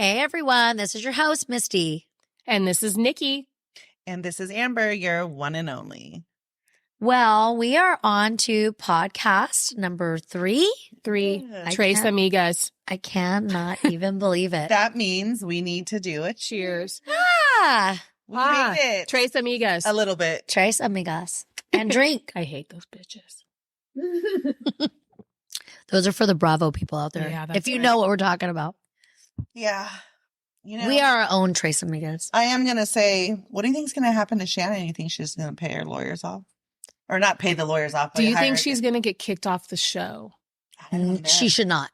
Hey, everyone. This is your host, Misty. And this is Nikki. And this is Amber, your one and only. Well, we are on to podcast number 3. Yes. Tres Amigas. I cannot even believe it. That means we need to do a Cheers. We made it. Tres Amigas. A little bit. Tres amigas. And drink. I hate those bitches. Those are for the Bravo people out there. Yeah, that's if you right. know what we're talking about. Yeah. You know, We are our own Tres amigas. I am going to say, what do you think is going to happen to Shannon? You think she's going to pay her lawyers off? Or not pay the lawyers off? Do you think she's going to get kicked off the show? She should not.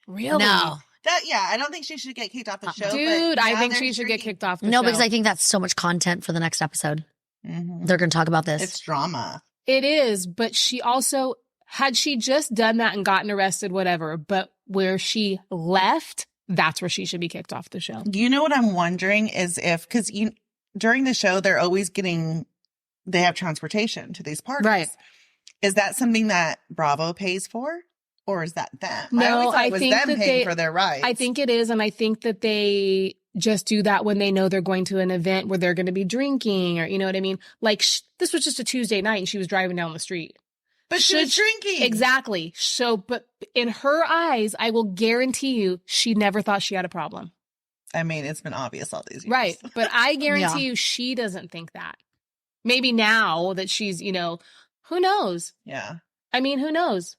Really? No. I don't think she should get kicked off the show. Dude, but I now think they're she should get drinking. kicked off the show. No, because I think that's so much content for the next episode. Mhm. They're going to talk about this. It's drama. It is, but she also, had she just done that and gotten arrested, whatever, but where she left, that's where she should be kicked off the show. You know what I'm wondering is if, because during the show, they're always they have transportation to these parties. Right. Is that something that Bravo pays for? Or is that them? No, I always thought I it was think them that paying for their rides. I think it is, and I think that they just do that when they know they're going to an event where they're going to be drinking, or you know what I mean? Like, this was just a Tuesday night and she was driving down the street. But she was drinking. Exactly. So, but in her eyes, I will guarantee you, she never thought she had a problem. I mean, it's been obvious all these years. Right. But I guarantee Yeah. you, she doesn't think that. Maybe now that she's, who knows? Yeah. I mean, who knows?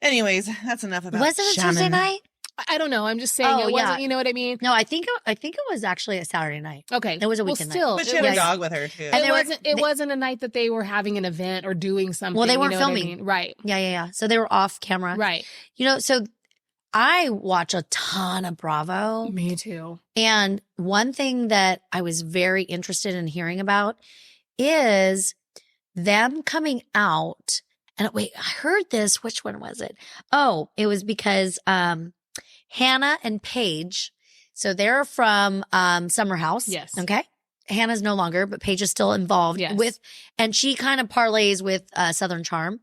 Anyways, that's enough about Was it a Shannon. Tuesday night? I don't know. I'm just saying Oh, it wasn't, yeah. you know what I mean? No, I think it was actually a Saturday night. Okay. It was a Well, weekend night. still, But she it had a was- dog with her, too. And It wasn't a night that they were having an event or doing something. Well, they weren't you know what I filming. mean? Right. Yeah. So they were off camera. Right. So I watch a ton of Bravo. Me too. And one thing that I was very interested in hearing about is them coming out. And wait, I heard this. Which one was it? Oh, it was because Hannah and Paige. So they're from Summer House. Yes. Okay. Hannah's no longer, but Paige is still involved Yes. and she kind of parlays with Southern Charm.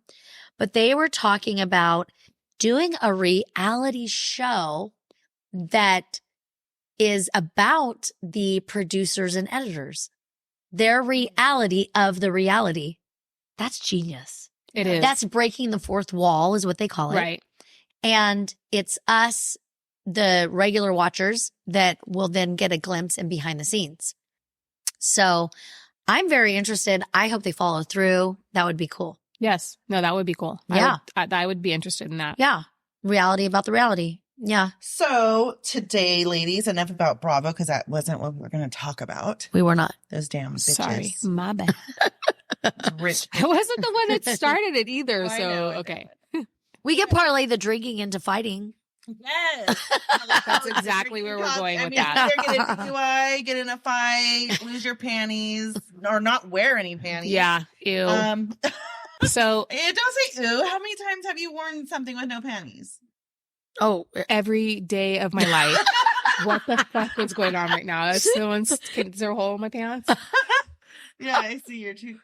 But they were talking about doing a reality show that is about the producers and editors, their reality of the reality. That's genius. It is. That's breaking the fourth wall is what they call it. right. And it's us, the regular watchers, that will then get a glimpse in behind the scenes. So I'm very interested. I hope they follow through. That would be cool. Yes. No, that would be cool. Yeah. I would be interested in that. Yeah. Reality about the reality. Yeah. So today, ladies, enough about Bravo, because that wasn't what we were going to talk about. We were not. Those damn bitches. Sorry. My bad. Rich. I wasn't the one that started it either. I So, know. okay. We can parlay the drinking into fighting. Yes. That's exactly where we're going with that. Either do I get in a fight, lose your panties, or not wear any panties? Yeah. Ew. So It don't say ew. How many times have you worn something with no panties? Oh, every day of my life. What the fuck is going on right now? Is there a hole in my pants? Yeah, I see your two.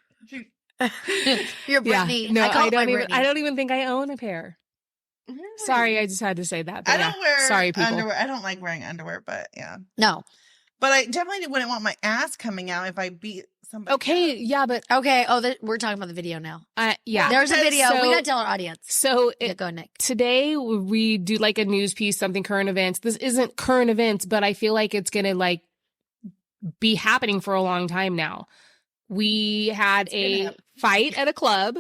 you're Brittany. Yeah. No, call I it my don't Brittany. I don't even think I own a pair. Sorry, I just had to say that. But I don't wear Sorry, people. underwear. I don't like wearing underwear, but yeah. No. But I definitely wouldn't want my ass coming out if I beat somebody. Okay, yeah, but Okay. Oh, we're talking about the video now. yeah. There's a video. So- we got to tell our audience. So Yeah, go, Nick. today we do like a news piece, something current events. This isn't current events, but I feel like it's going to be happening for a long time now. We had a fight at a club,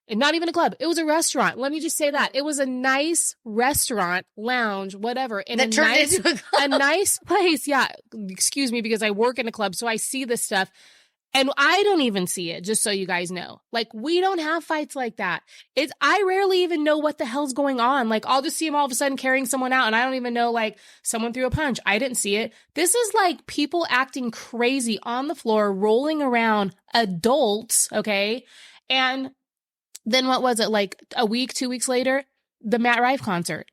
and not even a club. It was a restaurant. Let me just say that. It was a nice restaurant, lounge, whatever. In That turned into a club. a nice place. Yeah. Excuse me, because I work in a club, so I see this stuff. And I don't even see it, just so you guys know. We don't have fights like that. I rarely even know what the hell's going on. I'll just see them all of a sudden carrying someone out, and I don't even know, someone threw a punch. I didn't see it. This is people acting crazy on the floor, rolling around, adults, okay? And then what was it, a week, 2 weeks later? The Matt Rife concert.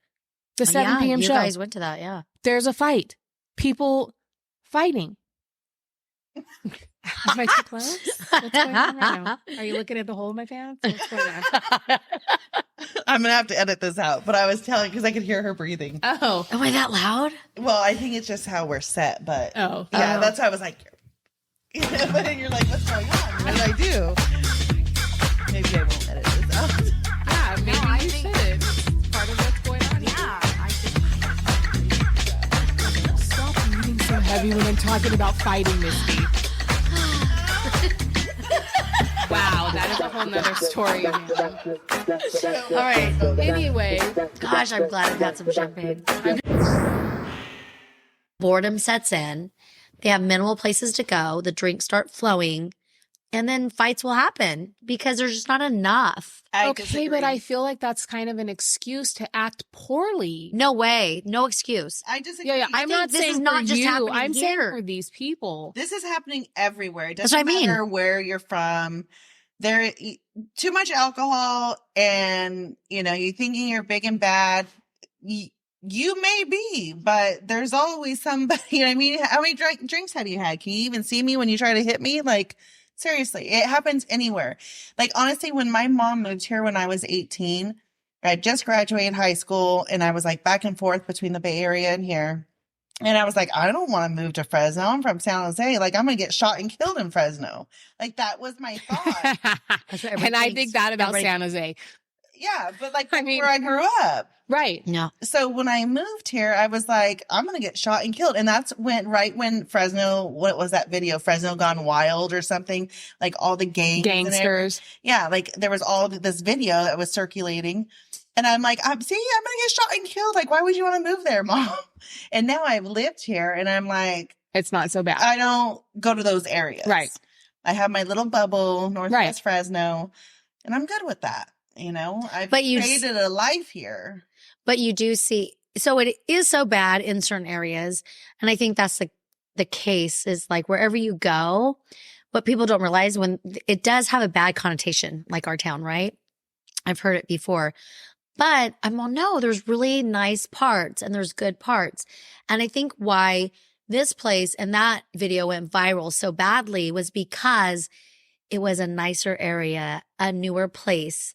The 7 p.m. you show. guys went to that, yeah. There's a fight. People fighting. Am I too close? What's going on right now? Are you looking at the hole in my pants? What's going on? I'm going to have to edit this out, but I was telling because I could hear her breathing. Oh. Am I that loud? Well, I think it's just how we're set, but Oh. yeah, that's why I was like, but then you're like, what's going on? What did I do? Maybe I won't edit this out. Yeah, maybe I you think- should. It's part of what's going on. Yeah. Stop eating so heavy when I'm talking about fighting, Misty. Wow, that is a whole nother story. Man. All right. Anyway, Gosh, I'm glad I've had some champagne. Boredom sets in. They have minimal places to go. The drinks start flowing. And then fights will happen because there's just not enough. okay, but I feel like that's kind of an excuse to act poorly. No way. No excuse. I disagree. Yeah, I'm think not this saying is not for just you. happening I'm saying here. for these people. This is happening everywhere. It That's doesn't what I mean. matter where you're from. There, too much alcohol, and you're thinking you're big and bad. You may be, but there's always somebody. You know what I mean? How many drinks have you had? Can you even see me when you try to hit me? Like, seriously, it happens anywhere. Like, honestly, when my mom moved here when I was 18, I just graduated high school, and I was like back and forth between the Bay Area and here. And I was like, I don't want to move to Fresno. I'm from San Jose. Like, I'm going to get shot and killed in Fresno. Like, that was my thought. That's what everybody And I thinks. think that about Everybody- San Jose. Yeah, but like, I that's mean- where I grew up. Right. No. So when I moved here, I was like, I'm going to get shot and killed. And that's right when Fresno, what was that video? Fresno Gone Wild or something, like all the gangs. And Gangsters. yeah. Like there was all this video that was circulating. And I'm like, I'm going to get shot and killed. Like, why would you want to move there, Mom? And now I've lived here and I'm like, It's not so bad. I don't go to those areas. Right. I have my little bubble, Northwest Right. Fresno, and I'm good with that. I've But you created a life here. But you do see, so it is so bad in certain areas. And I think that's the case is like wherever you go, what people don't realize when it does have a bad connotation, like our town, right? I've heard it before, but I'm all, no, there's really nice parts and there's good parts. And I think why this place and that video went viral so badly was because it was a nicer area, a newer place.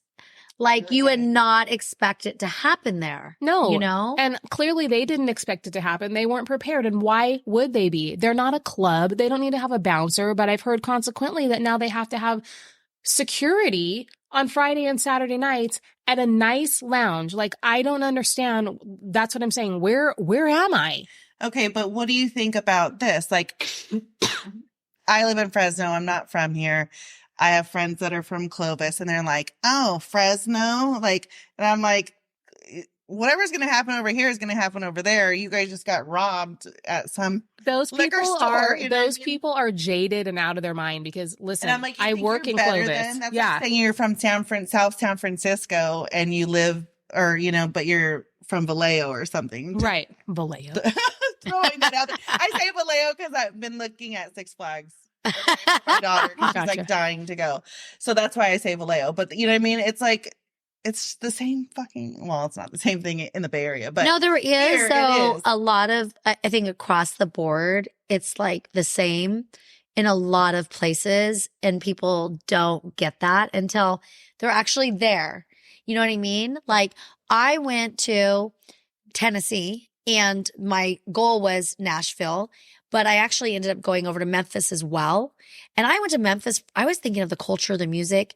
Like you would not expect it to happen there. No. You know? And clearly they didn't expect it to happen. They weren't prepared. And why would they be? They're not a club. They don't need to have a bouncer. But I've heard consequently that now they have to have security on Friday and Saturday nights at a nice lounge. Like, I don't understand. That's what I'm saying. Where am I? Okay, but what do you think about this? Like, I live in Fresno. I'm not from here. I have friends that are from Clovis and they're like, oh, Fresno. Like, and I'm like, whatever's going to happen over here is going to happen over there. You guys just got robbed at some Those liquor people store, are you know what I mean? people are jaded and out of their mind because listen, And I'm like, you I think work you're in better Clovis. than? That's Yeah. like saying you're from South San Francisco and you live, or, but you're from Vallejo or something. Right. Vallejo. Throwing that out there. I say Vallejo because I've been looking at Six Flags. My daughter, 'cause she's Gotcha. like dying to go. So that's why I say Vallejo. But you know what I mean? It's like, it's the same fucking, well, it's not the same thing in the Bay Area, but no, there is here it though is. a lot of, I think across the board, it's like the same in a lot of places and people don't get that until they're actually there. You know what I mean? Like I went to Tennessee and my goal was Nashville, but I actually ended up going over to Memphis as well. And I went to Memphis. I was thinking of the culture, the music.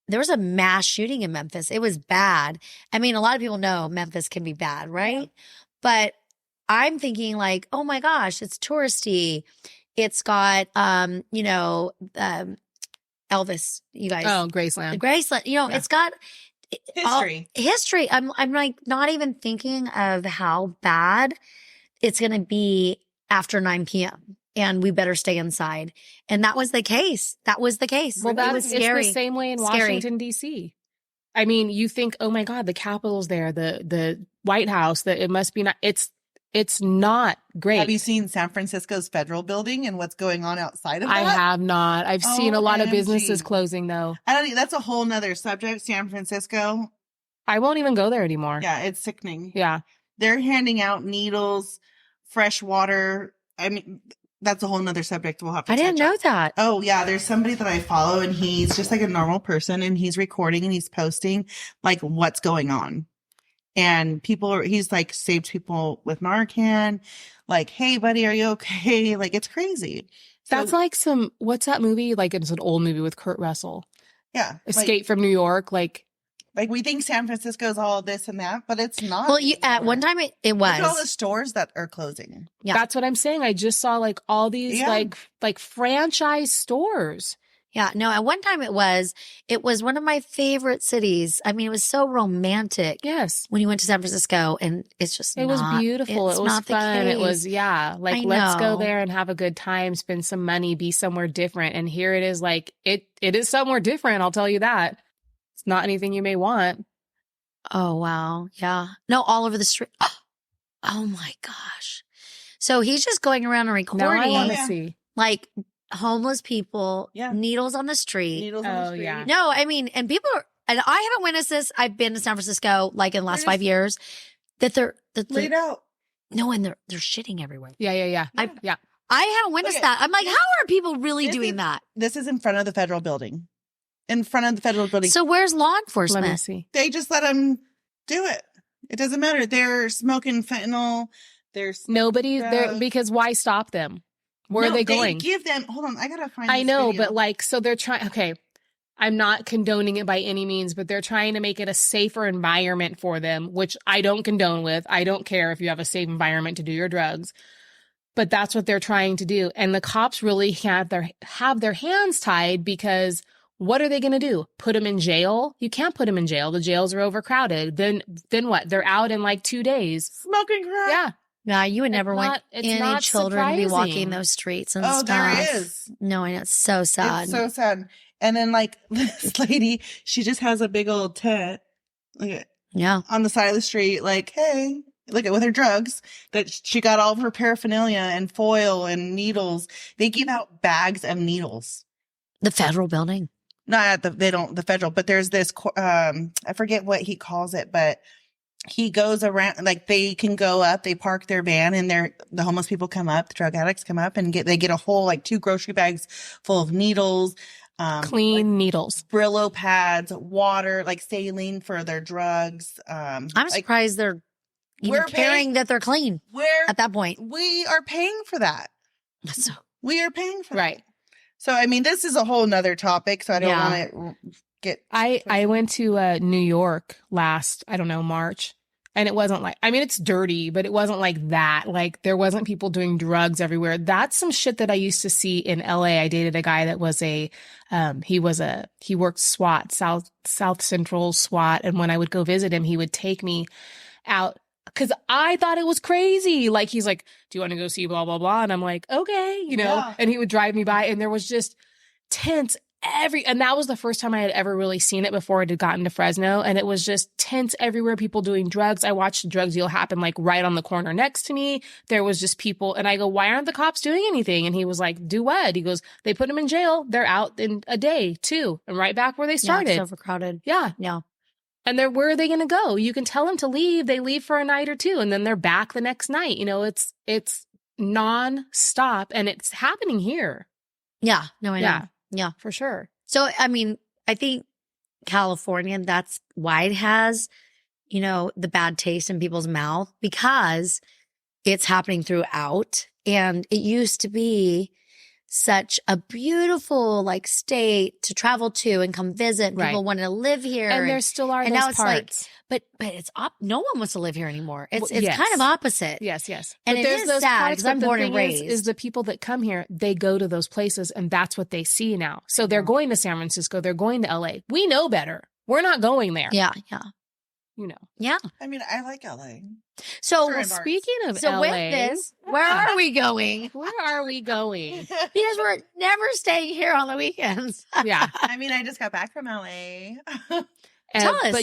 There was a mass shooting in Memphis. It was bad. I mean, a lot of people know Memphis can be bad, right? Yeah. But I'm thinking like, oh my gosh, it's touristy. It's got, Elvis, you guys. Oh, The Graceland. Graceland, Yeah. it's got history. history. I'm like not even thinking of how bad it's going to be after 9 p.m. and we better stay inside. And that was the case. That was the case. Well, It was it's scary. the same way in Scary. Washington, D.C. I mean, you think, oh my God, the Capitol's there, the White House, that it must be not. It's not great. Have you seen San Francisco's federal building and what's going on outside of that? I have not. I've seen a lot of OMG. businesses closing though. That's a whole nother subject, San Francisco. I won't even go there anymore. Yeah, it's sickening. Yeah. They're handing out needles, fresh water. I mean, that's a whole nother subject we'll have to I didn't touch on. know that. Oh yeah, there's somebody that I follow and he's just like a normal person and he's recording and he's posting like what's going on. And he's like saved people with Narcan, like, hey buddy, are you okay? Like it's crazy. That's like what's that movie? Like it's an old movie with Kurt Russell. Yeah. Escape from New York. Like we think San Francisco's all this and that, but it's not. Well, at one time it was. Look at all the stores that are closing. Yeah. That's what I'm saying. I just saw like all these like franchise stores. Yeah, no, at one time it was one of my favorite cities. I mean, it was so romantic. Yes. When you went to San Francisco and it's just it was beautiful. It was fun. It was, like, let's go there and have a good time, spend some money, be somewhere different. And here it is like, it is somewhere different. I'll tell you that. It's not anything you may want. Oh, wow. Yeah. No, all over the street. Oh my gosh. So he's just going around and recording. Now I want to see. Like, homeless people, needles on the street. Needles on the street. Yeah. No, I mean, and people are, and I haven't witnessed this. I've been to San Francisco like in the last 5 years that they're laid out. No, and they're shitting everywhere. Yeah. I haven't witnessed that. I'm like, how are people really doing that? This is in front of the federal building. In front of the federal building. So where's law enforcement? Let me see. They just let them do it. It doesn't matter. They're smoking fentanyl. Nobody's there because why stop them? Where are they going? They give them. Hold on, I gotta find. I know, but like, so they're trying. Okay, I'm not condoning it by any means, but they're trying to make it a safer environment for them, which I don't condone with. I don't care if you have a safe environment to do your drugs, but that's what they're trying to do. And the cops really have their hands tied because what are they going to do? Put them in jail? You can't put them in jail. The jails are overcrowded. Then what? They're out in like 2 days. Smoking crack. Yeah. No, you would never want any children to be walking those streets and stuff. There is. No, I know. It's so sad. It's so sad. And then like this lady, she just has a big old tent. Look at on the side of the street, like, hey, look at with her drugs that she got all of her paraphernalia and foil and needles. They give out bags of needles. The federal building. Not at the federal, but there's this, I forget what he calls it, but he goes around, like they can go up, they park their van and the homeless people come up, the drug addicts come up and they get a whole, like 2 grocery bags full of needles, clean needles, Brillo pads, water, like saline for their drugs. I'm surprised they're even caring that they're clean at that point. We are paying for that. We are paying for that. So, I mean, this is a whole nother topic, so I don't want to get... I went to New York last, I don't know, March, and it wasn't like, I mean, it's dirty, but it wasn't like that. Like, there wasn't people doing drugs everywhere. That's some shit that I used to see in LA. I dated a guy that was he worked SWAT, South Central SWAT, and when I would go visit him, he would take me out because I thought it was crazy. Like, he's like, do you want to go see blah, blah, blah? And I'm like, okay, and he would drive me by and there was just tents and that was the first time I had ever really seen it before it had gotten to Fresno. And it was just tents everywhere, people doing drugs. I watched a drug deal happen like right on the corner next to me. There was just people. And I go, why aren't the cops doing anything? And he was like, do what? He goes, they put them in jail. They're out in a day too. And right back where they started. It's overcrowded. Yeah. And where are they going to go? You can tell them to leave. They leave for a night or two and then they're back the next night. It's non-stop and it's happening here. Yeah. No, I know. Yeah, for sure. So, I mean, I think California, that's why it has, the bad taste in people's mouth because it's happening throughout. And it used to be such a beautiful state to travel to and come visit. And people wanted to live here. And there still are those now it's parts. But it's no one wants to live here anymore. It's kind of opposite. Yes. And but it is those sad parts because I'm born and raised. Is the people that come here, they go to those places and that's what they see now. So they're going to San Francisco. They're going to LA. We know better. We're not going there. Yeah. Yeah. I mean, I like LA. So speaking of LA, with this, where are we going? Because we're never staying here on the weekends. Yeah. I mean, I just got back from LA. Tell us. But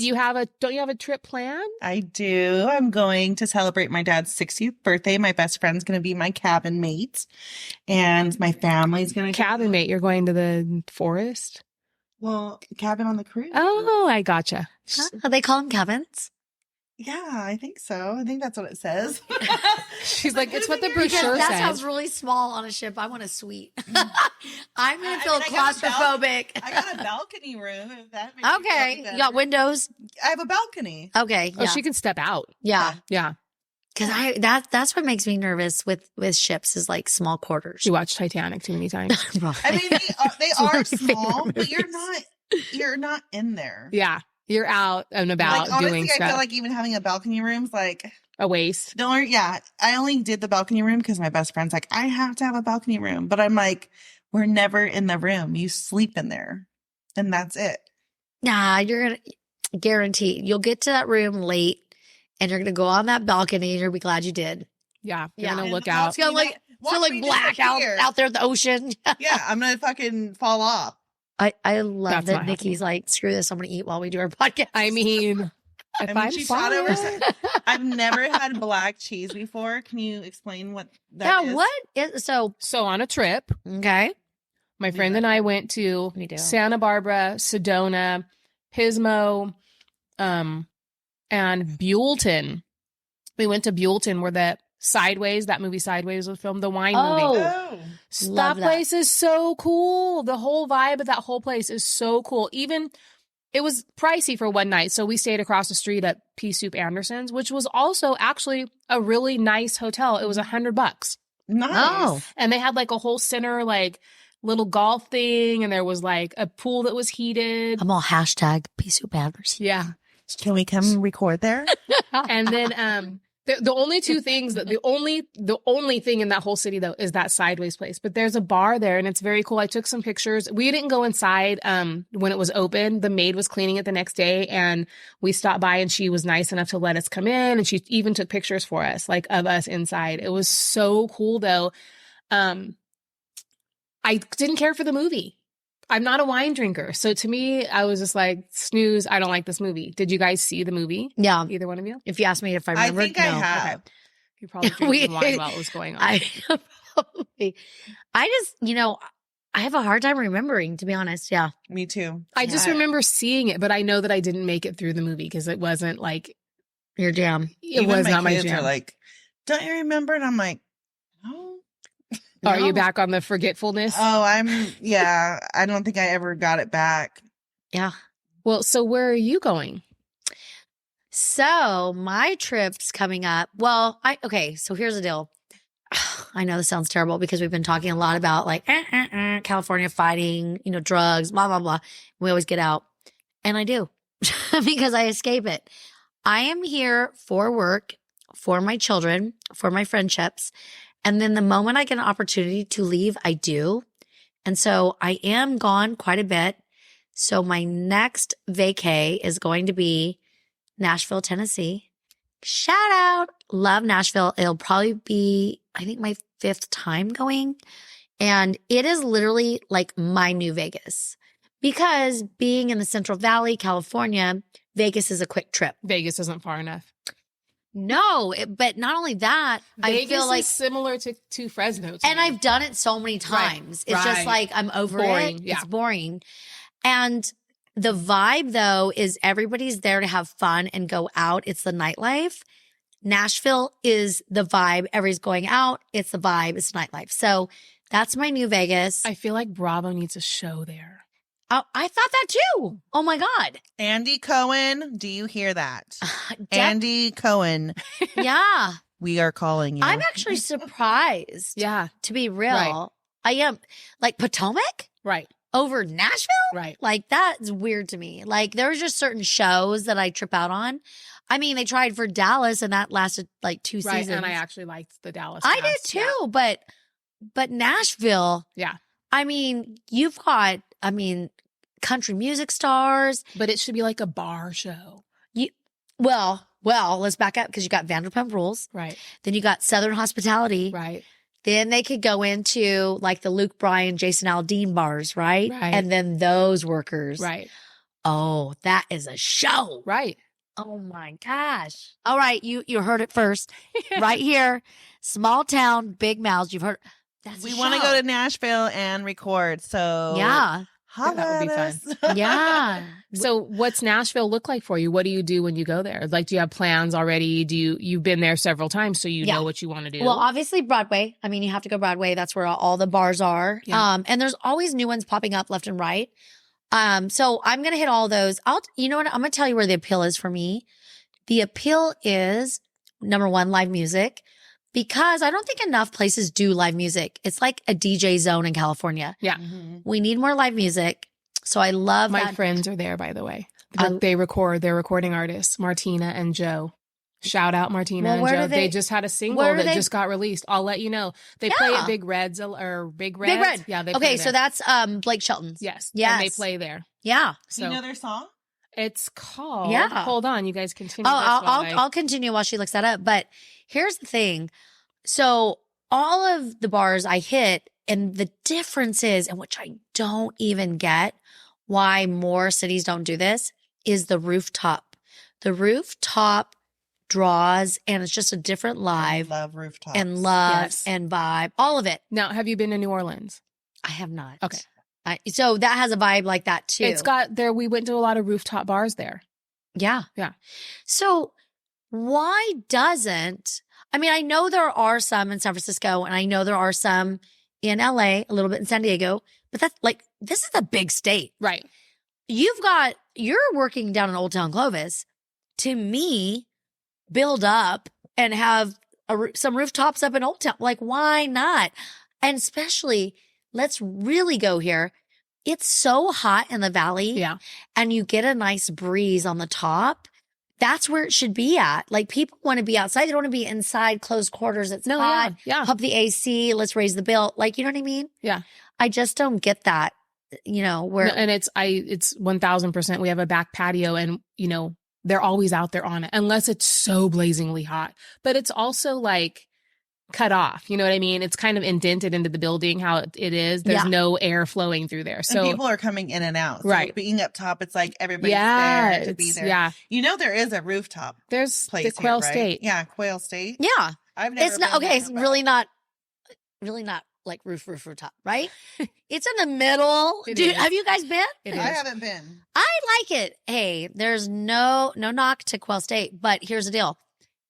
don't you have a trip planned? I do. I'm going to celebrate my dad's 60th birthday. My best friend's going to be my cabin mate. And my family's going to... Cabin mate? You're going to the forest? Well, cabin on the cruise. Oh, I gotcha. Huh? They call them cabins? Yeah, I think so. I think that's what it says. She's like, it's what the Because brochure that says. sounds really small on a ship. I want a suite. I'm going to feel I got a claustrophobic. I got a balcony room. If that makes you feel Okay. any better. You got windows? I have a balcony. Okay. Oh, Yeah. she can step out. Yeah. Yeah. Because that's what makes me nervous with ships is like small quarters. She watched Titanic too many times. I mean, they one are of my favorite small, but movies. you're not in there. Yeah. You're out and about Like, honestly, doing I stuff. feel like even having a balcony room's like A waste. I only did the balcony room because my best friend's like, I have to have a balcony room. But I'm like, we're never in the room. You sleep in there. And that's it. Nah, you're going to guarantee you'll get to that room late and you're going to go on that balcony and you'll be glad you did. Yeah. You're Yeah. going to And look watch out. It's going to Watch look me black disappear. out there at the ocean. Yeah, I'm going to fucking fall off. I love That's that not Nikki's like, screw this. I'm going to eat while we do our podcast. I mean, if mean, I'm she shot fine. over I've never had black cheese before. Can you explain what that is? Yeah, what is so So on a trip, okay. my friend and I went to We do. Santa Barbara, Sedona, Pismo, and Buellton. We went to Buellton where that movie Sideways was filmed, the wine movie. Oh. Love That that. place is so cool. The whole vibe of that whole place is so cool. Even it was pricey for one night. So we stayed across the street at Pea Soup Anderson's, which was also actually a really nice hotel. It was $100. Nice. Oh. And they had like a whole center, like little golf thing. And there was like a pool that was heated. I'm all hashtag Pea Soup Anderson. Yeah. Can we come record there? And then, the only two things that the only thing in that whole city though is that Sideways place, but there's a bar there and it's very cool. I took some pictures. We didn't go inside, when it was open. The maid was cleaning it the next day and we stopped by and she was nice enough to let us come in and she even took pictures for us, like of us inside. It was so cool though. I didn't care for the movie. I'm not a wine drinker. So to me, I was just like, snooze. I don't like this movie. Did you guys see the movie? Yeah. Either one of you? If you ask me if I I remember, think I no. have. Okay. You probably drank some wine while it was going on. I just, I have a hard time remembering, to be honest. Yeah. Me too. I just Yeah. remember seeing it, but I know that I didn't make it through the movie because it wasn't like, Your jam. it Even was not my kids jam. Are like, don't you remember? And I'm like, no. Are No. you back on the forgetfulness? Oh, I don't think I ever got it back. Yeah. Well, so where are you going? So my trip's coming up. Well, so here's the deal. I know this sounds terrible because we've been talking a lot about like California fighting, drugs, blah, blah, blah. We always get out. And I do because I escape it. I am here for work, for my children, for my friendships. And then the moment I get an opportunity to leave, I do. And so I am gone quite a bit. So my next vacay is going to be Nashville, Tennessee. Shout out. Love Nashville. It'll probably be, I think, my 5th time going. And it is literally like my new Vegas. Because being in the Central Valley, California, Vegas is a quick trip. Vegas isn't far enough. No, but not only that, Vegas I feel like, is similar to Fresno. and I've done it so many times. It's just right. like I'm over Boring, it. yeah. It's boring. And the vibe though is everybody's there to have fun and go out. It's the nightlife. Nashville is the vibe. Everybody's going out. It's the vibe. It's nightlife. So that's my new Vegas. I feel like Bravo needs a show there. I thought that too. Oh my God. Andy Cohen, do you hear that? Def- Andy Cohen, yeah. we are calling you. I'm actually surprised. Yeah. To be real. Right. I am. Like Potomac Right. over Nashville? Right. Like that's weird to me. Like there was just certain shows that I trip out on. I mean, they tried for Dallas and that lasted like 2 Right. seasons. And I actually liked the Dallas. I did cast. too, but Nashville. Yeah. I mean, you've got, country music stars. But it should be like a bar show. Well, let's back up because you got Vanderpump Rules. Right. Then you got Southern Hospitality. Right. Then they could go into like the Luke Bryan, Jason Aldean bars, right? Right. And then those workers. Right. Oh, that is a show. Right. Oh my gosh. All right. You heard it first right here. Small town, big mouths. You've heard. That's we a want to show. go to Nashville and record. So Yeah. holla that would be at fun. us. Yeah. So what's Nashville look like for you? What do you do when you go there? Like, do you have plans already? You've been there several times, so you Yeah. know what you want to do? Well, obviously Broadway. I mean, you have to go Broadway. That's where all the bars are. Yeah. And there's always new ones popping up left and right. So I'm going to hit all those. You know what? I'm going to tell you where the appeal is for me. The appeal is number one, live music, because I don't think enough places do live music. It's like a DJ zone in California. Yeah. Mhm. We need more live music. So I love My that. friends are there, by the way. I- They're recording artists, Martina and Joe. Shout out Martina Well, and where Joe. do They they- just had a single where do that they- just got released. I'll let you know. They play Yeah. at Big Reds or Big Reds. Big Red. Yeah, they play Okay, there. so that's Blake Shelton's. yes. Yes. And they play there. Yeah. Do So you know their song? it's called. Yeah. Hold on, you guys continue. Oh, this while I- I'll continue while she looks that up. But here's the thing. So all of the bars I hit, and the difference is, and which I don't even get why more cities don't do this, is the rooftop. The rooftop draws, and it's just a different live Love rooftops. and love Yes. and vibe, all of it. Now, have you been to New Orleans? I have not. Okay. So that has a vibe like that too. It's got there. We went to a lot of rooftop bars there. Yeah. Yeah. So why doesn't, I mean, I know there are some in San Francisco and I know there are some in LA, a little bit in San Diego, but that's like, this is a big state. Right. You're working down in Old Town Clovis. To me, build up and have some rooftops up in Old Town. Like, why not? And especially, let's really go here. It's so hot in the valley. Yeah. And you get a nice breeze on the top. That's where it should be at. Like, people want to be outside. They don't want to be inside closed quarters. It's No. hot. Yeah. Pump the AC. Let's raise the bill. Like, you know what I mean? Yeah. I just don't get that, where No, and it's 1000%. We have a back patio, and they're always out there on it, unless it's so blazingly hot. But it's also like cut off. You know what I mean? It's kind of indented into the building how it is. There's Yeah. no air flowing through there. So and people are coming in and out. So Right. being up top, it's like everybody's yeah, there to be it's- there. yeah. There is a rooftop There's place the Quail here, right? State. Yeah, Quail State. yeah. I've never It's not, been okay. there, It's but- really not like rooftop, right? It's in the middle. It Dude, is. have you guys been? It I is. haven't been. I like it. Hey, there's no knock to Quail State, but here's the deal.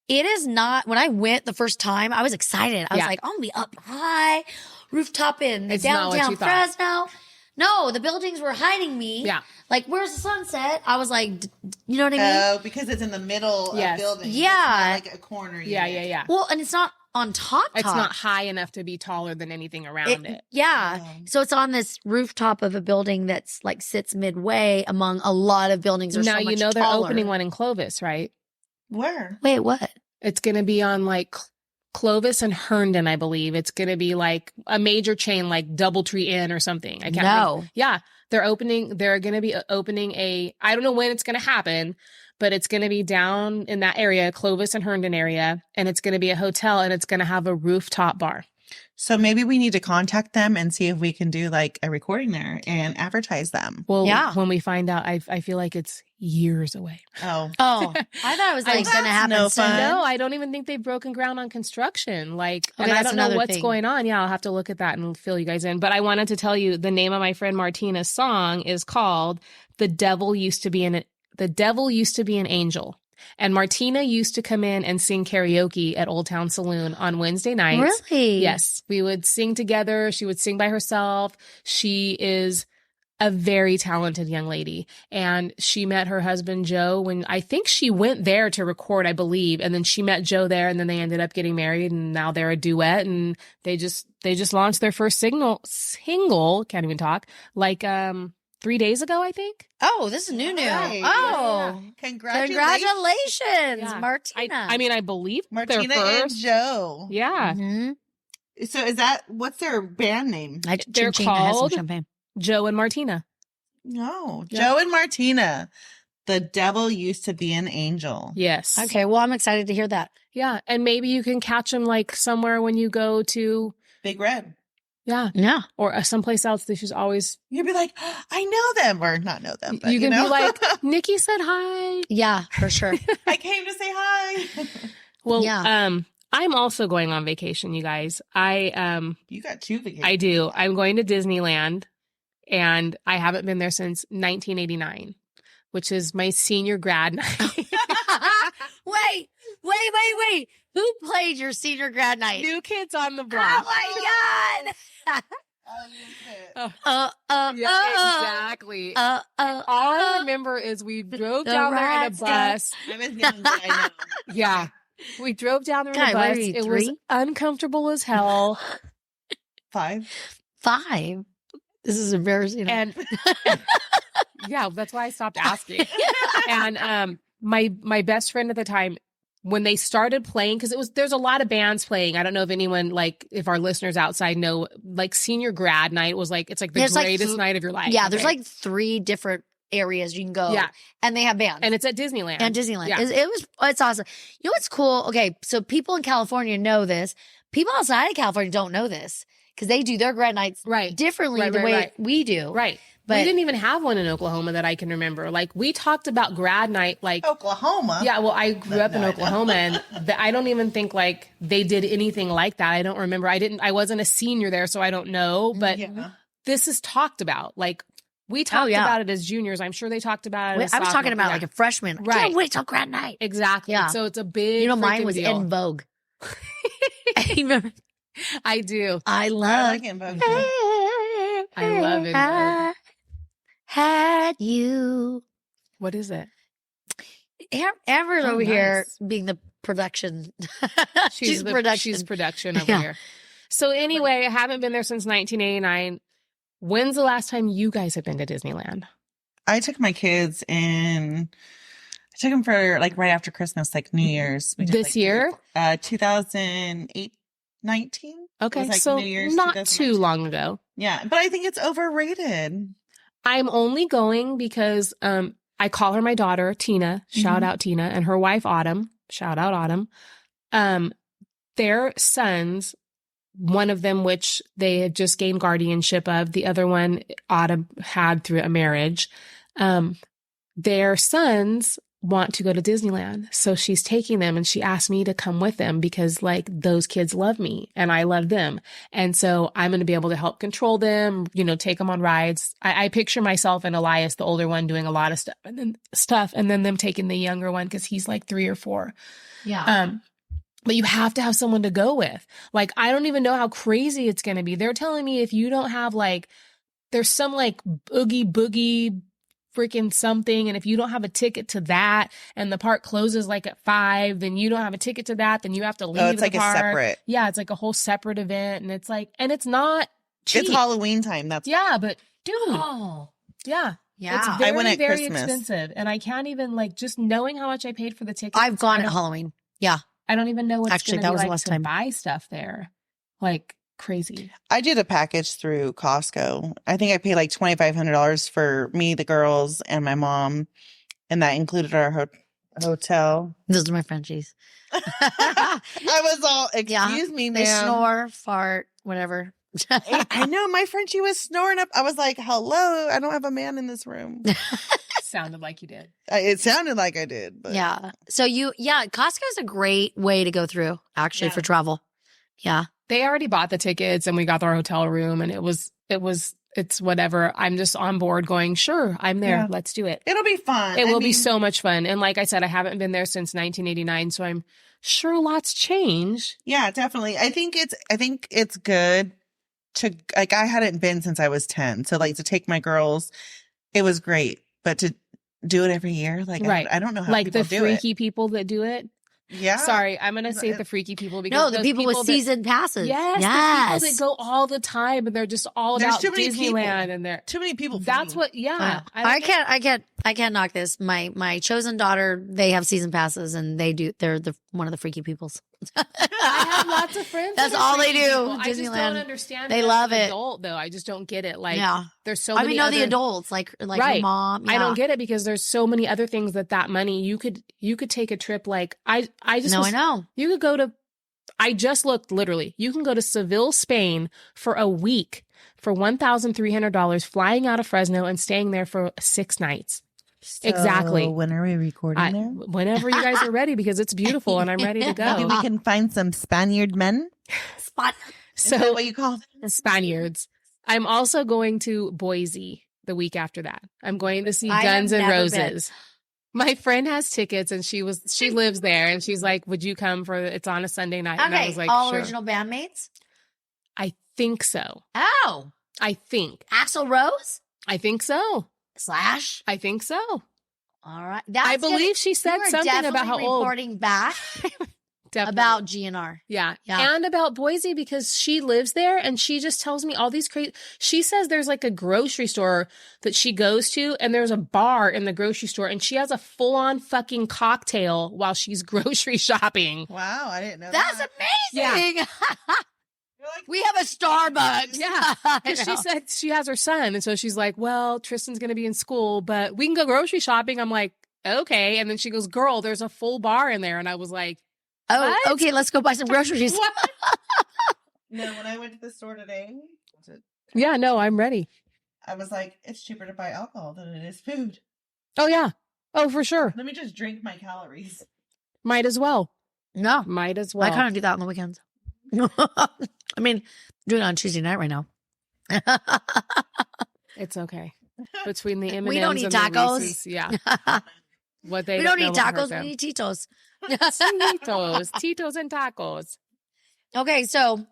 It is not, when I went the first time, I was excited. I was Yeah. like, I'm going to be up high, rooftop in It's not what downtown you thought. Fresno. No, the buildings were hiding me. Yeah. Like, where's the sunset? I was like, you know what I mean? Oh, because it's in the middle Yes. of buildings. It's Yeah. not like a corner. Yeah. unit. Yeah. Well, and it's not on top. It's not high enough to be taller than anything around it. Yeah. Oh. So it's on this rooftop of a building that's like sits midway among a lot of buildings. That are Now so much they're taller. opening one in Clovis, right? Where? Wait, what? It's going to be on like Clovis and Herndon, I believe. It's going to be like a major chain, like Doubletree Inn or something. I can't remember. Yeah. They're going to be opening I don't know when it's going to happen, but it's going to be down in that area, Clovis and Herndon area. And it's going to be a hotel, and it's going to have a rooftop bar. So maybe we need to contact them and see if we can do like a recording there and advertise them. Well, Yeah. when we find out, I feel like it's years away. Oh, Oh, I thought it was like Well, going to that's happen no soon. fun. No, I don't even think they've broken ground on construction. Like, Okay, and I that's don't know another what's thing. going on. Yeah, I'll have to look at that and fill you guys in. But I wanted to tell you the name of my friend Martina's song is called "The Devil Used to Be an Angel." And Martina used to come in and sing karaoke at Old Town Saloon on Wednesday nights. Really? Yes, we would sing together. She would sing by herself. She is a very talented young lady. And she met her husband, Joe, when I think she went there to record, I believe. And then she met Joe there, and then they ended up getting married, and now they're a duet. And they just launched their first single, can't even talk, like 3 days ago, I think. Oh, this is new. Right. Oh, congratulations, congratulations, Yeah. Martina. I mean, I believe Martina their and first. Joe. Yeah. Mhm. So what's their band name? They're Ching has some called- champagne. Joe and Martina. No, Yeah. Joe and Martina. The devil used to be an angel. Yes. Okay, well, I'm excited to hear that. Yeah. And maybe you can catch them like somewhere when you go to, Big Red. yeah, Yeah. or someplace else. They should always, You'd be like, I know them, or not know them, but you can know? be like, Nikki said hi. Yeah, for sure. I came to say hi. Well, Yeah. I'm also going on vacation, you guys. You got 2 vacations. I do. I'm going to Disneyland and I haven't been there since 1989, which is my senior grad night. Wait. Who played your senior grad night? New Kids on the Block. Oh my God. Exactly. All I remember is we drove down there in a bus. I'm as young as I know. Yeah. We drove down there in God, a what bus. are you, It 3? was uncomfortable as hell. 5. 5. This is embarrassing. And yeah, that's why I stopped asking. And my best friend at the time, when they started playing, because there's a lot of bands playing. I don't know if anyone, like, if our listeners outside know, like, senior grad night was like, it's like the greatest night of your life. Yeah, there's like 3 different areas you can go. Yeah. And they have bands. And it's at Disneyland. Yeah. Yeah. It's awesome. You know what's cool? Okay, so people in California know this. People outside of California don't know this because they do their grad nights differently the way we do. Right. But we didn't even have one in Oklahoma that I can remember. Like, we talked about grad night, like Oklahoma. Yeah, well, I grew up in Oklahoma, and I don't even think like they did anything like that. I don't remember. I wasn't a senior there, so I don't know. But this is talked about. Like, we talked about it as juniors. I'm sure they talked about it. As I was talking about like a freshman. I can't wait till grad night. Exactly. Yeah. So it's a big. You know, mine was deal. in vogue. Remember? I do. I like in vogue. I love it. Had you. What is it? Amber's over here being the production. She's production over here. So anyway, I haven't been there since 1989. When's the last time you guys have been to Disneyland? I took my kids and I took them for like right after Christmas, like New Year's. This year? 2008, 19. Okay, so New Year's, not too long ago. Yeah, but I think it's overrated. I'm only going because I call her my daughter, Tina. Shout out Tina. And her wife, Autumn. Shout out Autumn. Their sons, one of them, which they had just gained guardianship of, the other one, Autumn had through a marriage. Their sons want to go to Disneyland. So she's taking them, and she asked me to come with them because like those kids love me and I love them. And so I'm going to be able to help control them, you know, take them on rides. I picture myself and Elias, the older one, doing a lot of stuff and then them taking the younger one because he's like 3 or 4. Yeah. But you have to have someone to go with. Like, I don't even know how crazy it's going to be. They're telling me if you don't have like, there's some like oogie boogie freaking something, and if you don't have a ticket to that and the park closes like at 5, then you don't have a ticket to that, then you have to leave. Oh, it's like park. A separate. Yeah, it's like a whole separate event, and it's like, and it's not cheap. It's Halloween time. That's but dude, yeah, it's very, I went at very Christmas. Expensive, and I can't even like just knowing how much I paid for the ticket. I've gone at Halloween. Yeah, I don't even know what's actually that was like the last to time buy stuff there, like crazy. I did a package through Costco. I think I paid like $2,500 for me, the girls, and my mom, and that included our hotel. Those are my Frenchies. I was all, excuse me, ma'am. They snore, fart, whatever. I know, my Frenchie was snoring up. I was like, hello, I don't have a man in this room. Sounded like you did. It sounded like I did. But. Yeah. So Costco is a great way to go through actually for travel. Yeah. They already bought the tickets and we got our hotel room, and it's whatever. I'm just on board going, sure, I'm there. Yeah. Let's do it. It'll be fun. It will be so much fun. And like I said, I haven't been there since 1989, so I'm sure lots change. Yeah, definitely. I think it's good to, like, I hadn't been since I was 10. So like to take my girls, it was great. But to do it every year, like, right. I don't know how like people the freaky people that do it. Yeah. Sorry, I'm going to say the freaky people because the people with season passes. Yes. The people that go all the time and they're just all about Disneyland and they're too many people. That's what. Yeah. I can't knock this. My chosen daughter, they have season passes and they're one of the freaky peoples. I have lots of friends. That's all they do. Disneyland. I just don't understand. They love it. Adult though, I just don't get it. Like, there's so many. the adults like your mom. Yeah. I don't get it because there's so many other things that money you could take a trip. Like I know you could go to. I just looked literally. You can go to Seville, Spain for a week for $1,300, flying out of Fresno and staying there for 6 nights. So exactly. When are we recording there? Whenever you guys are ready, because it's beautiful and I'm ready to go. Maybe we can find some Spaniard men. Is that So what you call them? Spaniards. I'm also going to Boise the week after that. I'm going to see I Guns have N' never Roses. My friend has tickets and she lives there and she's like, would you come it's on a Sunday night? And I Okay, was like, all sure. original bandmates? I think so. Oh, I think. Axl Rose? I think so. Slash? I think so. All right. I believe she said something about how old. Reporting back Definitely. about GNR. Yeah. Yeah. And about Boise because she lives there and she just tells me all these crazy. She says there's like a grocery store that she goes to and there's a bar in the grocery store and she has a full on fucking cocktail while she's grocery shopping. Wow, I didn't know That's that. amazing. We have a Starbucks. Yeah. Because she said she has her son. And so she's like, well, Tristan's going to be in school, but we can go grocery shopping. I'm like, okay. And then she goes, girl, there's a full bar in there. And I was like, Oh, what? okay. Let's go buy some groceries. No, when I went to the store today, yeah, no, I'm ready. I was like, it's cheaper to buy alcohol than it is food. Oh, yeah. Oh, for sure. Let me just drink my calories. Might as well. No, Might as well. I kind of do that on the weekends. I mean, I'm doing it on Tuesday night right now. It's okay. Between the M&Ms We don't eat and the tacos. Reese's, yeah. What We don't eat tacos. We eat Tito's. Tito's and tacos. Okay, so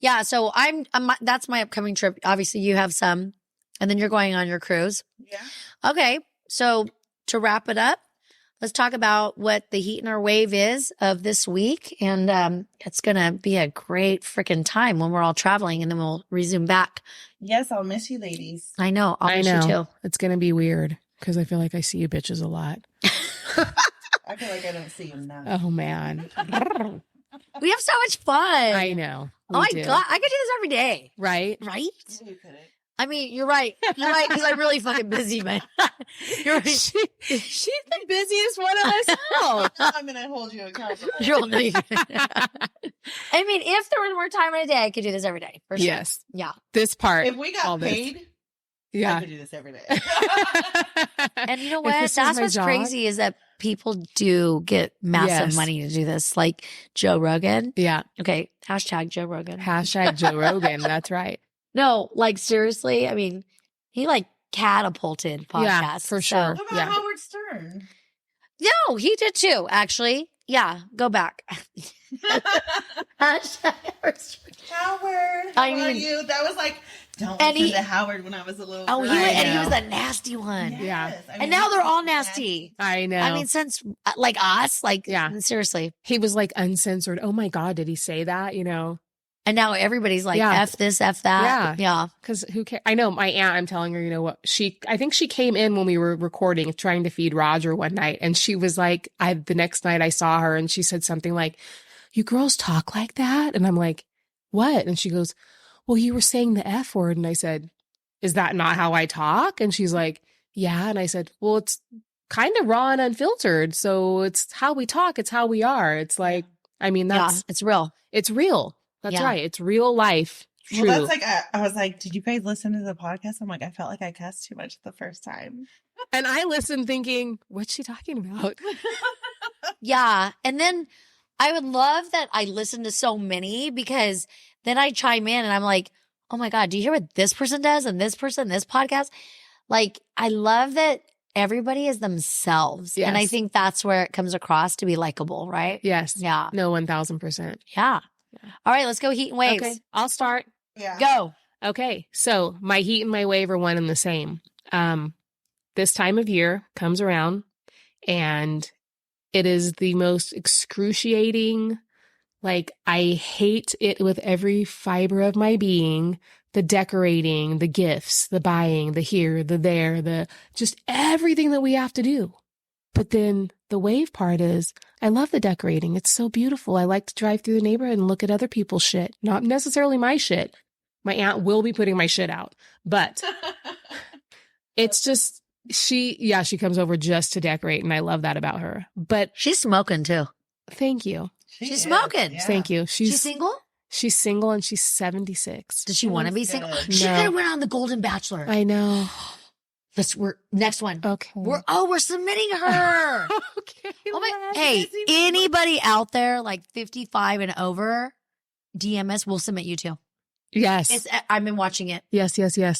yeah, so I'm that's my upcoming trip. Obviously, you have some, and then you're going on your cruise. Yeah. Okay, so to wrap it up, let's talk about what the heat in our wave is of this week, and it's gonna be a great freaking time when we're all traveling, and then we'll resume back. Yes, I'll miss you, ladies. I know, I'll miss you too. It's gonna be weird because I feel like I see you bitches a lot. I feel like I don't see him now. Oh man, We have so much fun. I know. Oh my We do. God, I could do this every day, Right? right? You couldn't. I mean, you're right. You're right because I'm really fucking busy, man. You're right. She's the busiest one of us all. I'm gonna hold you accountable. You're only- I mean, if there was more time in a day, I could do this every day. For sure. Yes. Yeah. This part. If we all got this. paid, I Yeah. could do this every day. And you know If what? this was That's my what's job- crazy is that people do get massive Yes. money to do this. Like Joe Rogan. Yeah. Okay. Hashtag Joe Rogan. Hashtag Joe Rogan. That's right. No, like seriously. I mean, he like catapulted podcasts. Yeah, for sure. What about Yeah. Howard Stern? No, he did too, actually. Yeah. Go back. Hashtag Howard, I how are mean- you? That was like, don't And listen he- to Howard when I was a little Oh, girl. he, I and he know. was the nasty one. Yeah. Yes. I mean, And now they're all he's nasty. I know. I mean, since like us, like Yeah. seriously. he was like uncensored. Oh my God, did he say that? You know, And now everybody's like, Yeah. F this, F that. Yeah. because who cares? I know my aunt, I'm telling her, you know what? I think she came in when we were recording, trying to feed Roger one night. And she was like, the next night I saw her and she said something like, you girls talk like that? And I'm like, what? And she goes, well, you were saying the F word. And I said, is that not how I talk? And she's like, yeah. And I said, well, it's kind of raw and unfiltered. So it's how we talk. It's how we are. It's like, I mean, Yeah. that's, It's real. it's real. That's Yeah. right. It's real life. True. Well, that's like, I was like, did you guys listen to the podcast? I'm like, I felt like I cussed too much the first time. And I listened thinking, what's she talking about? Yeah. And then I would love that I listen to so many because then I chime in and I'm like, oh my God, do you hear what this person does and this person, this podcast? Like, I love that everybody is themselves. And I Yes. think that's where it comes across to be likable, right? Yes. Yeah. No, 1000%. Yeah. All right, let's go heat and waves. Okay. I'll start. Yeah. Go. Okay. So my heat and my wave are one and the same. This time of year comes around and it is the most excruciating. Like, I hate it with every fiber of my being. The decorating, the gifts, the buying, the here, the there, the just everything that we have to do. But then the wave part is, I love the decorating. It's so beautiful. I like to drive through the neighborhood and look at other people's shit. Not necessarily my shit. My aunt will be putting my shit out, but it's just, she comes over just to decorate. And I love that about her. But She's smoking too. thank you. She She's is, smoking. yeah. Thank you. She's single? She's single and she's 76. Does she want to be looks single? good. She No. could have went on the Golden Bachelor. I know. We're next one. Okay. We're submitting her. Okay. Oh my, let's- hey, Is he- anybody out there like 55 and over, DM us, we'll submit you too. Yes. I've been watching it. Yes.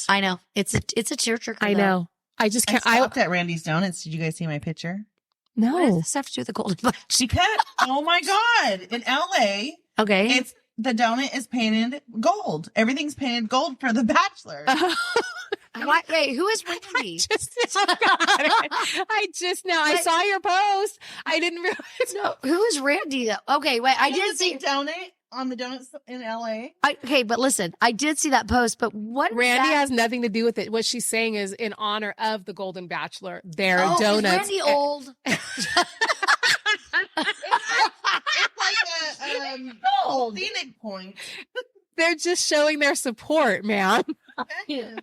I know. It's a tearjerker. I know. I just can't. I stopped at Randy's Donuts. Did you guys see my picture? What does No. this have to do with the golden bunch? Because, oh my God, in LA, Okay. the donut is painted gold. Everything's painted gold for The Bachelor. What? Wait, who is Randy? I saw your post. I didn't realize. No, who is Randy? Though? Okay, wait. I did see donut on the donuts in LA. Okay, but listen, I did see that post. But what? Randy has nothing to do with it. What she's saying is in honor of the Golden Bachelor. Their donuts. Is Randy old? It's like a scenic point. They're just showing their support, man. Yeah.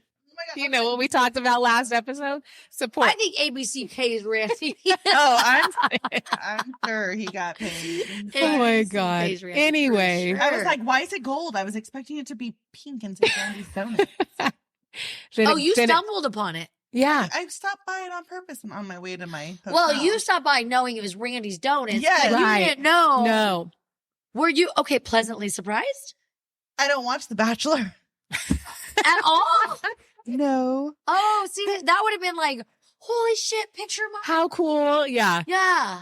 You know what we talked about last episode? Support. I think ABC pays Randy. Oh, I'm sure he got paid. Oh my God. Anyway. Sure. I was like, why is it gold? I was expecting it to be pink and say Randy's Donuts. You stumbled upon it. Yeah. I stopped by it on purpose and on my way to my hotel. Well, you stopped by knowing it was Randy's Donuts. Yes. But Right. you didn't know. No. Were you pleasantly surprised I don't watch The Bachelor. at all? No. Oh, see, that would have been like, holy shit, picture my. How cool. Yeah. Yeah.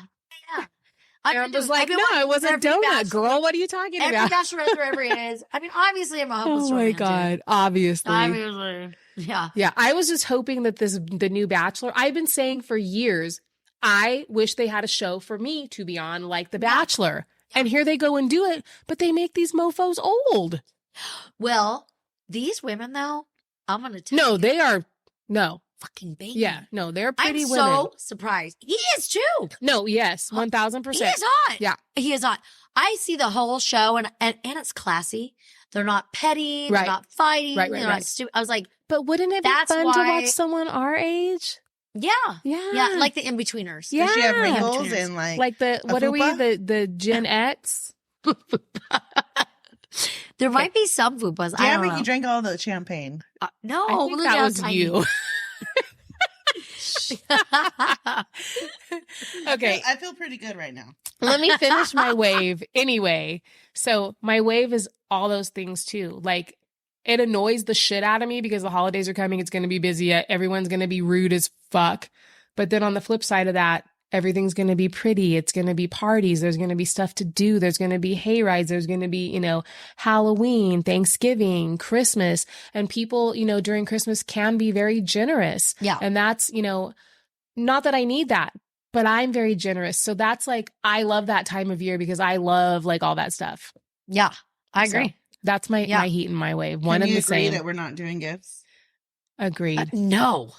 I was like, no, it wasn't donut, girl. What are you talking Every about? bachelorette wherever it is. I mean, obviously, I'm a hopeless Oh my romantic. God. Obviously. Obviously. Yeah. Yeah. I was just hoping that the new Bachelor, I've been saying for years, I wish they had a show for me to be on like The Bachelor. And here they go and do it, but they make these mofos old. Well, these women, though, I'm going to tell No, you. they are, no. Fucking baby. Yeah. No, they're pretty I'm women. so surprised. He is too. No, yes. 1000%. He is hot. Yeah. He is hot. I see the whole show and it's classy. They're not petty. They're Right. not fighting. Right, They're not stupid. I was like, But wouldn't it be That's fun to why- watch someone our age? yeah. Yeah. Yeah. Like the in-betweeners. Yeah. Does she have wrinkles Betweeners. and like Like what are we? fupa? The Gen X? There might be some fupas. I damn don't it, know. you drank all the champagne. No, I think look that how was tiny. you. Okay. I feel pretty good right now. Let me finish my wave anyway. So my wave is all those things too. Like it annoys the shit out of me because the holidays are coming. It's going to be busy. Everyone's going to be rude as fuck. But then on the flip side of that, everything's going to be pretty. It's going to be parties. There's going to be stuff to do. There's going to be hay rides. There's going to be, Halloween, Thanksgiving, Christmas. And people, during Christmas can be very generous. Yeah. And that's, not that I need that, but I'm very generous. So that's like, I love that time of year because I love like all that stuff. Yeah, I So agree. that's my heat and my wave. One Can and you the agree same. that we're not doing gifts? Agreed. No.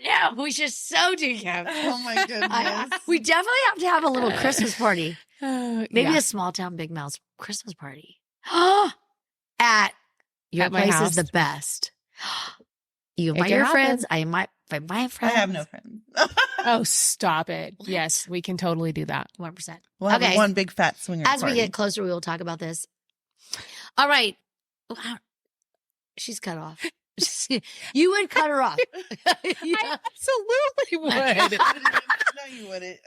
No, we should so do gifts. Oh my goodness. We definitely have to have a little Christmas party. Maybe Yeah. a small town Big Mouth's Christmas party. At your At my place house. is the best. You It invite can your happen. friends. I invite my I friends. have no friends. Oh, stop it. Yes, we can totally do that. 1%. We'll have Okay. one big fat swinger As we party. get closer, we will talk about this. All right. Wow. She's cut off. You would cut her off. I absolutely would. No, you wouldn't.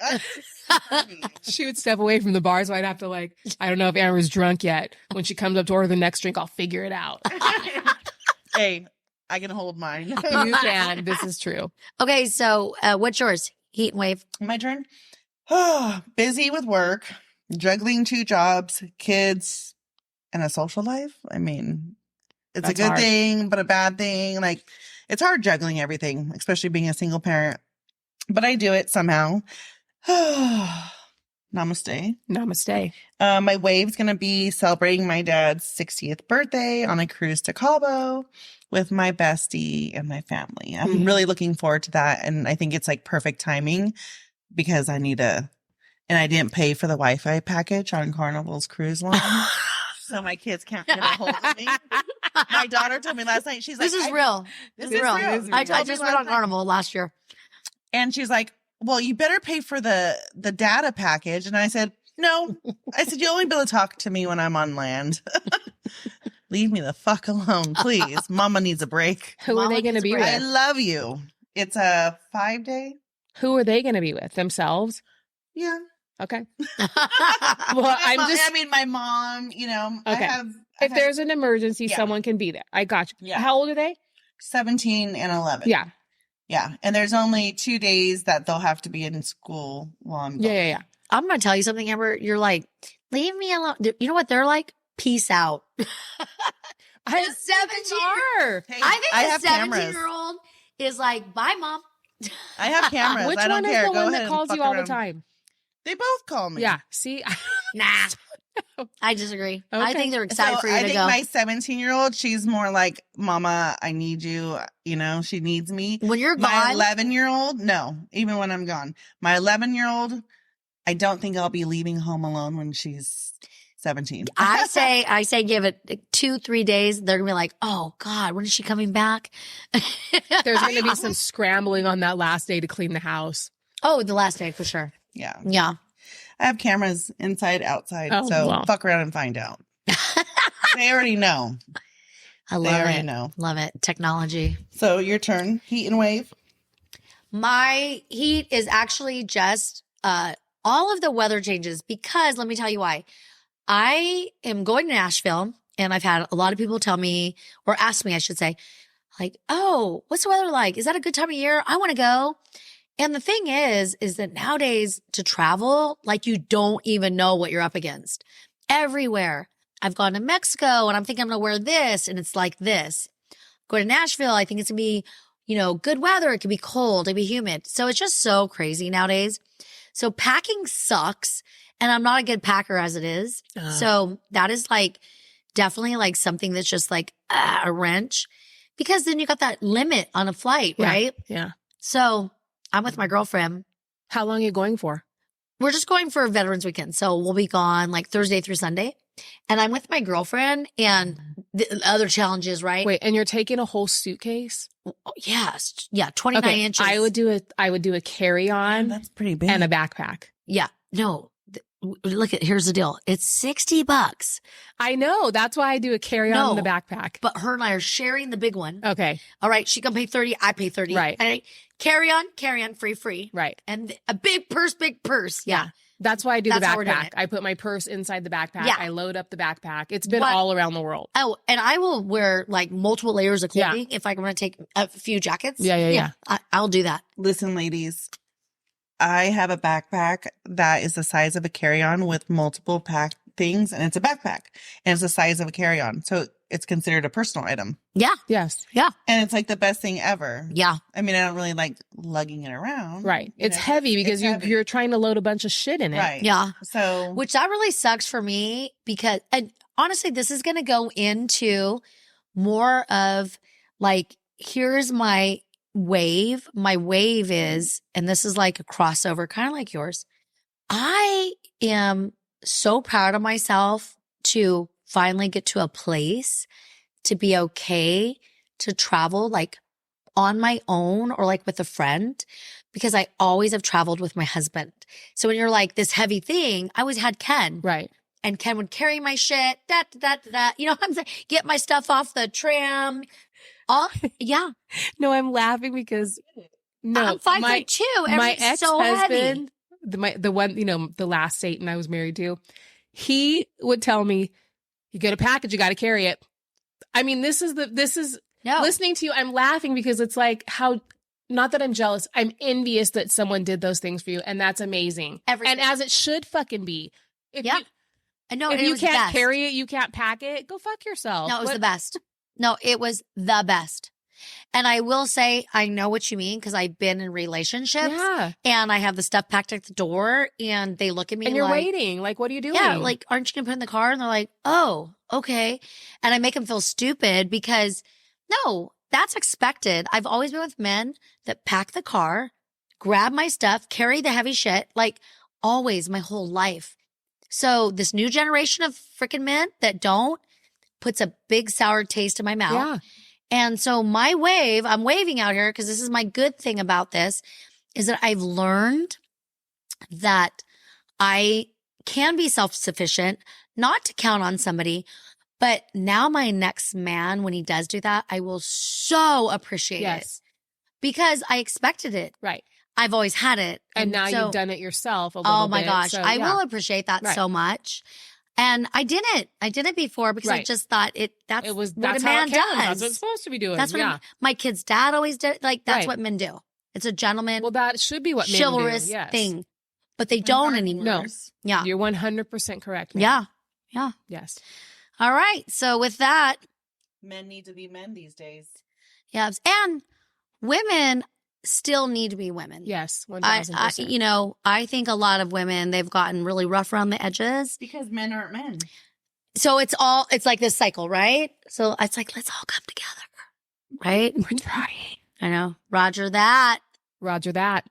She would step away from the bar, so I'd have to I don't know if Aaron was drunk yet. When she comes up to order the next drink, I'll figure it out. Hey, I can hold mine. You can. This is true. Okay, so what's yours? Heat and wave. My turn. Busy with work, juggling 2 jobs, kids, and a social life. I mean, it's That's a good hard. thing, but a bad thing. Like, it's hard juggling everything, especially being a single parent. But I do it somehow. Namaste. Namaste. My wave's going to be celebrating my dad's 60th birthday on a cruise to Cabo with my bestie and my family. I'm really looking forward to that. And I think it's like perfect timing because I need and I didn't pay for the Wi-Fi package on Carnival's cruise line. So my kids can't get a hold of me. My daughter told me last night, she's like, This is real. This This is is real. real. I Told me just last went on night. Carnival last year. And she's like, well, you better pay for the data package. And I said, no. I said, you'll only be able to talk to me when I'm on land. Leave me the fuck alone, please. Mama needs a break. Who are Mama they going to needs be a break. I with? love you. It's a 5-day. Who are they going to be with? Themselves? Yeah. Okay. Well, I mean, my mom, you know, Okay. If there's an emergency, someone can be there. I got you. Yeah. How old are they? 17 and 11. Yeah. Yeah. And there's only 2 days that they'll have to be in school while I'm gone. Yeah. I'm going to tell you something, Amber. You're like, leave me alone. You know what they're like? Peace out. I The 17 Hey, I think have the cameras. 17-year-old is like, bye, mom. I have cameras. Which I don't one care. is the Go one ahead that and calls fuck you all around. the time? They both call me. Yeah. See? Nah. I disagree. Okay. I think they're excited So for you I to think go. my 17-year-old, she's more like, Mama, I need you. You know, she needs me. When you're My gone, 11-year-old, no, even when I'm gone. My 11-year-old, I don't think I'll be leaving home alone when she's 17. I say give it 2-3 days. They're going to be like, oh God, when is she coming back? There's going to be some scrambling on that last day to clean the house. Oh, the last day for sure. Yeah. Yeah. I have cameras inside, outside. Oh, so wow. fuck around and find out. They already know. I They love already it. know. Love it. Technology. So your turn. Heat and wave. My heat is actually just all of the weather changes because let me tell you why. I am going to Nashville and I've had a lot of people tell me or ask me, I should say, like, oh, what's the weather like? Is that a good time of year? I want to go. And the thing is that nowadays to travel, like you don't even know what you're up against. Everywhere. I've gone to Mexico and I'm thinking I'm going to wear this and it's like this. Go to Nashville, I think it's going to be, you know, good weather. It could be cold. It could be humid. So it's just so crazy nowadays. So packing sucks. And I'm not a good packer as it is. So that is like definitely like something that's just like a wrench because then you got that limit on a flight, right? Yeah. So I'm with my girlfriend. How long are you going for? We're just going for Veterans Weekend. So we'll be gone like Thursday through Sunday. And I'm with my girlfriend and the other challenges, right? Wait, and you're taking a whole suitcase? Yes. Yeah. 29 inches. I would do a carry-on That's pretty big. and a backpack. Yeah. No. Look at, here's the deal. It's $60. I know. That's why I do a carry-on and a backpack. But her and I are sharing the big one. Okay. All right. She can pay 30. I pay 30. Right. And carry on, free. Right. And a big purse. Yeah. That's why I do That's the how we're doing backpack. it. I put my purse inside the backpack. Yeah. I load up the backpack. It's been But- all around the world. Oh, and I will wear like multiple layers of clothing if I'm going to take a few jackets. Yeah. I'll do that. Listen, ladies, I have a backpack that is the size of a carry-on with multiple pack things, and it's a backpack, and it's the size of a carry-on. So it's considered a personal item. Yeah. Yes. And it's like the best thing ever. Yeah. I mean, I don't really like lugging it around. Right. You It's know, heavy because it's heavy. you're trying to load a bunch of shit in it. Right. Yeah. So, Which that really sucks for me because, and honestly, this is going to go into more of like, here's my wave. My wave is, and this is like a crossover, kind of like yours. I am so proud of myself to finally get to a place to be okay to travel like on my own or like with a friend because I always have traveled with my husband. So when you're like this heavy thing, I always had Ken. Right. And Ken would carry my shit, you know what I'm saying? Get my stuff off the tram. Yeah. No, I'm laughing because I'm 5'2". My Everything's so heavy. ex-husband, the one, you know, the last Satan I was married to, he would tell me, you get a package, you got to carry it. I mean, this is No. listening to you. I'm laughing because it's like how, not that I'm jealous. I'm envious that someone did those things for you. And that's amazing. Everything. And as it should fucking be. If Yeah. you, I know if it you was the can't best. carry it, you can't pack it, go fuck yourself. No, it was What- the best. No, it was the best. And I will say, I know what you mean because I've been in relationships Yeah. and I have the stuff packed at the door and they look at me And you're like, waiting. Like, what are you doing? yeah, like, aren't you going to put it in the car? And they're like, oh, okay. And I make them feel stupid because no, that's expected. I've always been with men that pack the car, grab my stuff, carry the heavy shit, like always my whole life. So this new generation of freaking men that don't puts a big sour taste in my mouth. Yeah. And so my wave, I'm waving out here because this is my good thing about this is that I've learned that I can be self-sufficient, not to count on somebody, but now my next man, when he does do that, I will so appreciate it Yes. because I expected it. Right. I've always had it. And now so- you've done it yourself a little Oh my bit, gosh. so, I yeah. will appreciate that Right. so much. And I did it before because I Right. just thought that's It was what that's a how man it counts. does. That's what it's supposed to be doing. That's what yeah. my kid's dad always did. Like that's Right. what men do. It's a gentleman Well, that should be what men chivalrous do. Yes. thing. But they don't anymore. No. Yeah. You're 100% correct. ma'am. Yeah. Yeah. Yes. All right. So with that, Men need to be men these days. yeah. And women still need to be women. Yes. I 1000%. I think a lot of women, they've gotten really rough around the edges. Because men aren't men. So it's like this cycle, right? So it's like, let's all come together. Right? We're trying. I know. Roger that. Roger that.